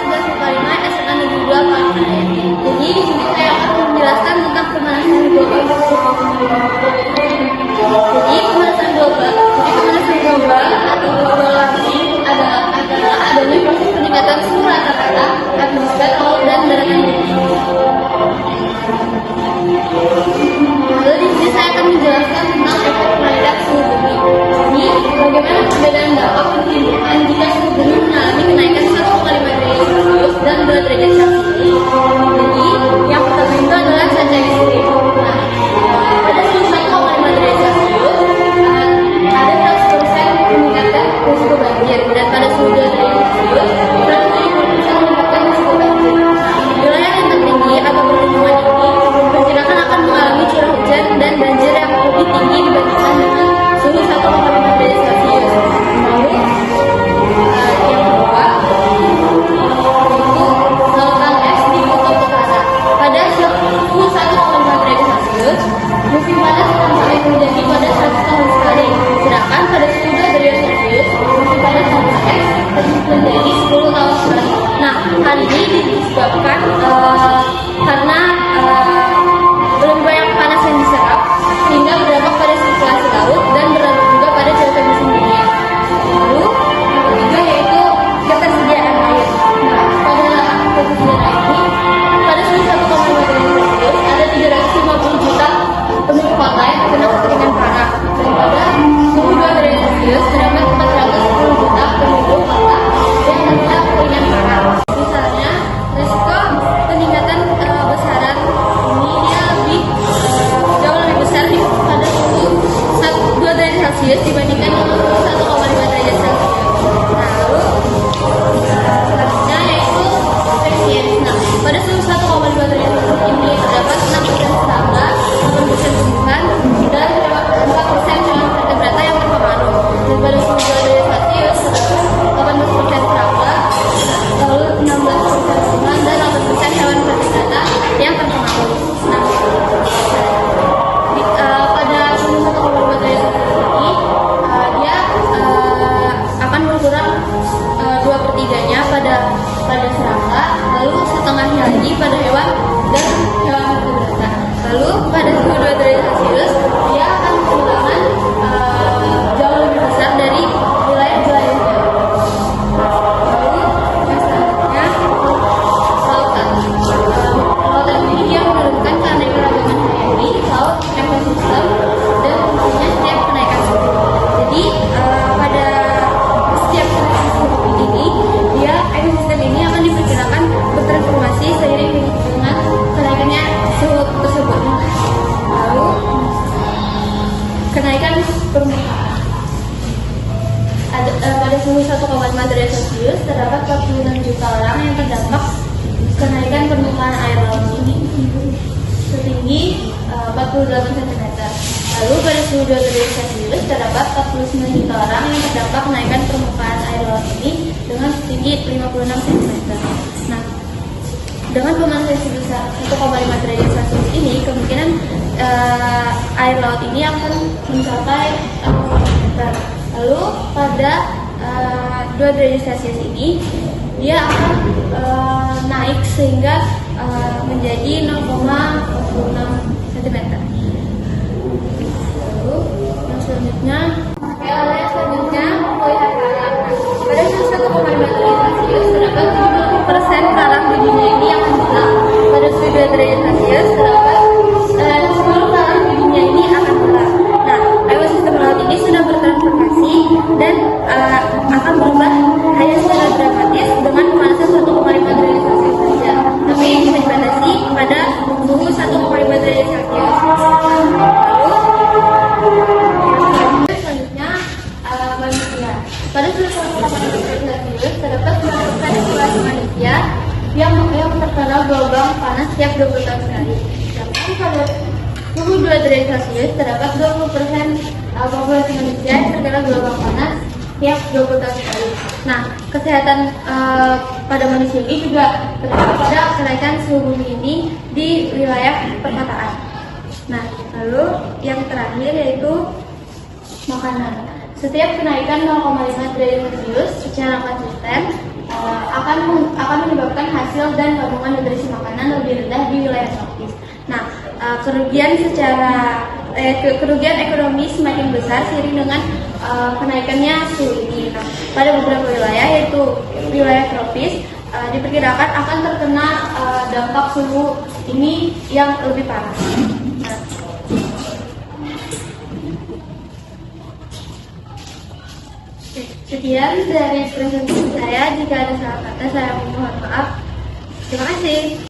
tugas muka 5 SMA Negeri 2 Palangkaraya. Jadi di sini saya akan menjelaskan tentang pemanasan global. Jadi pemanasan global atau global warming adalah adanya proses peningkatan suhu rata-rata atmosfer, laut, dan daratan bumi. Lalu di sini saya akan menjelaskan tentang efek terhadap suhu bumi. Jadi bagaimana perbedaan dampak pentingkan jika suhu bumi mengalami kenaikan 1,5 derajat Celcius dan 2 derajat Celcius. Jadi yang pertama itu adalah cuaca ekstrim. Nah, pada suhu 1,5 derajat Celcius ada 100% meningkatkan risiko banjir, dan pada suhu 2 derajat Celcius 170% meningkatkan risiko banjir. Nah, wilayah yang tertinggi atau pertumbuhan ini diperkirakan akan mengalami curah hujan dan banjir yang lebih tinggi dibandingkan dengan suhu 1,5 derajat Celcius. Lalu yang kedua yaitu lautan es di kutub utara. Pada suhu 1,5 derajat Celcius musim panas tanpa air terjadi pada 100 tahun sekali. Sedangkan pada suhu 2 derajat Celcius musim panas tanpa es terjadi 10 tahun sekali. Nah, hal ini disebabkan karena belum banyak panas yang diserap sehingga berdampak pada sirkulasi laut dan berdampak juga pada cuaca musim dingin. Lalu yang ketiga yaitu ketersediaan air. Nah, pada ketersediaan air ini pada suhu 1,5 derajat Celcius ada 350 juta penduduk kota yang terkena kekeringan parah, dan pada suhu 2 derajat Celcius terdapat 410 juta penduduk kota yang terkena kekeringan parah. Misalnya risiko peningkatan besaran ini jauh lebih besar pada suhu 2 derajat Celcius dibandingkan dengan suhu 1,5 derajat Celcius. Nah, lalu selanjutnya yaitu efisiensi. Nah, pada suhu 1,5 derajat Celcius ini terdapat 6% serangga, 8% tumbuhan, dan 4% hewan vertebrata yang terpengaruh. Dan pada suhu 2 derajat Celcius terdapat 18% serangga, lalu 16% tumbuhan, dan 8% hewan vertebrata yang terpengaruh. Nah, pada suhu 1,5 derajat Celcius ini dia akan berkurang 2/3-nya pada serangga, lalu setengahnya lagi pada hewan dan hewan vertebrata. Lalu pada suhu 2 derajat Celcius dia akan kehilangan jauh lebih besar dari wilayah-wilayahnya. Lalu yang selanjutnya lautan ini dia menurunkan keanekaragaman hayati, laut, ekosistem, dan fungsinya setiap kenaikan suhu. Jadi pada setiap kenaikan suhu ini ekosistem ini akan diperkirakan bertransformasi seiring dengan kenaikannya suhu tersebut. Lalu kenaikan permukaan. Pada suhu 1,5 derajat Celcius terdapat 46 juta orang yang terdampak kenaikan permukaan air laut ini setinggi 48 cm. Lalu pada suhu 2 derajat Celcius terdapat 49 juta orang yang terdampak kenaikan permukaan air laut ini dengan setinggi 56 cm. Nah, dengan pemanasan sebesar 1,5 derajat Celcius ini, kemungkinan air laut ini akan mencapai 1 meter. Lalu pada 2 derajat Celcius ini dia akan naik sehingga menjadi 0,46 cm. Lalu yang selanjutnya pemeliharaan karang. Pada suhu 1,5 derajat Celcius terdapat 70% karang di dunia ini yang hilang. Pada suhu 2 derajat Celcius terdapat 10 karang di dunia ini akan hilang. Nah, ekosistem laut ini sudah bertransformasi dan akan berubah hanya secara dramatis dengan pemanasan 1,5 derajat Celcius saja. Tapi ini dibatasi pada suhu 1,5 derajat Celcius. Selanjutnya manusia. Pada suhu 1,5 derajat Celcius terdapat 90% populasi manusia yang terkena gelombang panas setiap 20 tahun sekali. Sedangkan pada suhu 2 derajat Celcius terdapat 20% populasi manusia yang terkena gelombang panas tiap 20 tahun sekali. Nah, kesehatan pada manusia ini juga terdapat pada kenaikan suhu bumi ini di wilayah perkotaan. Nah, lalu yang terakhir yaitu makanan. Setiap kenaikan 0,5 derajat Celcius secara konsisten akan menyebabkan hasil dan kandungan nutrisi makanan lebih rendah di wilayah tropis. Nah, kerugian ekonomi semakin besar seiring dengan kenaikannya suhu ini. Nah, pada beberapa wilayah yaitu wilayah tropis diperkirakan akan terkena dampak suhu ini yang lebih parah. Nah, sekian dari presentasi saya. Jika ada salah kata, saya mohon maaf. Terima kasih.